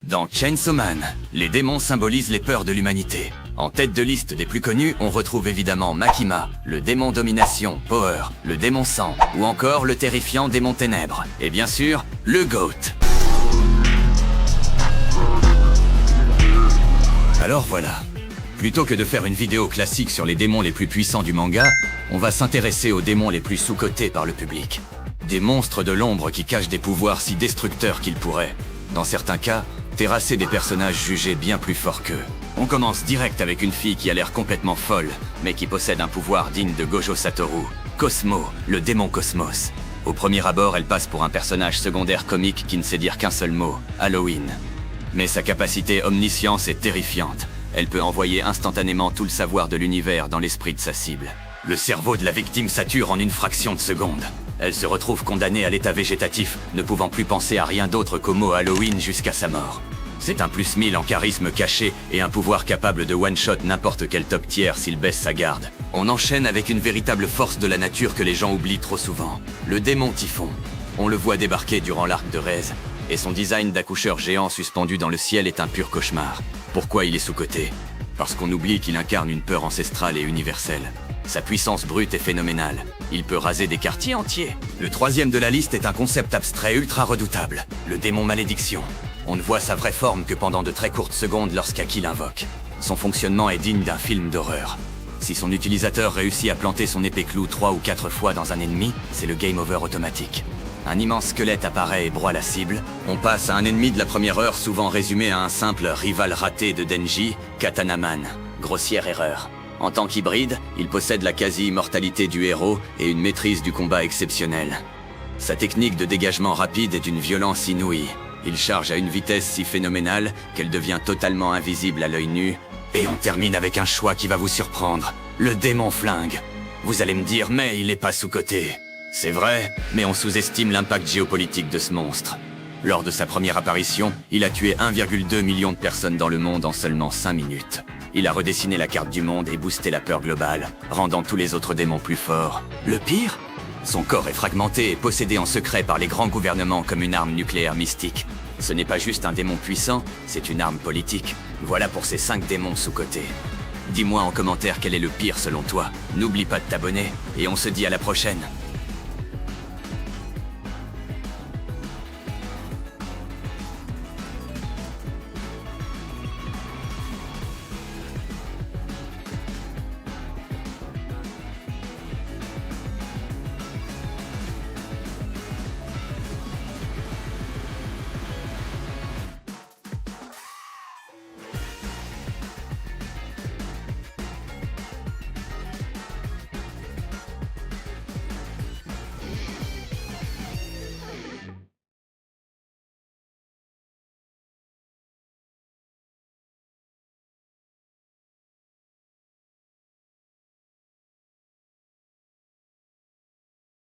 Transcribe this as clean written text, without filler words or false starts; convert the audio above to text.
Dans Chainsaw Man, les démons symbolisent les peurs de l'humanité. En tête de liste des plus connus, on retrouve évidemment Makima, le démon domination, Power, le démon sang, ou encore le terrifiant démon ténèbres. Et bien sûr, le GOAT. Alors voilà. Plutôt que de faire une vidéo classique sur les démons les plus puissants du manga, on va s'intéresser aux démons les plus sous-cotés par le public. Des monstres de l'ombre qui cachent des pouvoirs si destructeurs qu'ils pourraient, dans certains cas, terrasser des personnages jugés bien plus forts qu'eux. On commence direct avec une fille qui a l'air complètement folle, mais qui possède un pouvoir digne de Gojo Satoru, Cosmo, le démon Cosmos. Au premier abord, elle passe pour un personnage secondaire comique qui ne sait dire qu'un seul mot, Halloween. Mais sa capacité omniscience est terrifiante. Elle peut envoyer instantanément tout le savoir de l'univers dans l'esprit de sa cible. Le cerveau de la victime sature en une fraction de seconde. Elle se retrouve condamnée à l'état végétatif, ne pouvant plus penser à rien d'autre qu'au mot Halloween jusqu'à sa mort. C'est un plus 1000 en charisme caché et un pouvoir capable de one-shot n'importe quel top tier s'il baisse sa garde. On enchaîne avec une véritable force de la nature que les gens oublient trop souvent. Le démon Typhon. On le voit débarquer durant l'arc de Rez, et son design d'accoucheur géant suspendu dans le ciel est un pur cauchemar. Pourquoi il est sous-coté? Parce qu'on oublie qu'il incarne une peur ancestrale et universelle. Sa puissance brute est phénoménale. Il peut raser des quartiers entiers. Le troisième de la liste est un concept abstrait ultra redoutable. Le démon malédiction. On ne voit sa vraie forme que pendant de très courtes secondes lorsqu'Aki l'invoque. Son fonctionnement est digne d'un film d'horreur. Si son utilisateur réussit à planter son épée clou 3 ou 4 fois dans un ennemi, c'est le game over automatique. Un immense squelette apparaît et broie la cible. On passe à un ennemi de la première heure souvent résumé à un simple rival raté de Denji, Katanaman. Grossière erreur. En tant qu'hybride, il possède la quasi-immortalité du héros et une maîtrise du combat exceptionnelle. Sa technique de dégagement rapide est d'une violence inouïe. Il charge à une vitesse si phénoménale qu'elle devient totalement invisible à l'œil nu. Et on termine avec un choix qui va vous surprendre. Le démon flingue. Vous allez me dire, mais il est pas sous-coté. C'est vrai, mais on sous-estime l'impact géopolitique de ce monstre. Lors de sa première apparition, il a tué 1,2 million de personnes dans le monde en seulement 5 minutes. Il a redessiné la carte du monde et boosté la peur globale, rendant tous les autres démons plus forts. Le pire? Son corps est fragmenté et possédé en secret par les grands gouvernements comme une arme nucléaire mystique. Ce n'est pas juste un démon puissant, c'est une arme politique. Voilà pour ces 5 démons sous-cotés. Dis-moi en commentaire quel est le pire selon toi. N'oublie pas de t'abonner, et on se dit à la prochaine.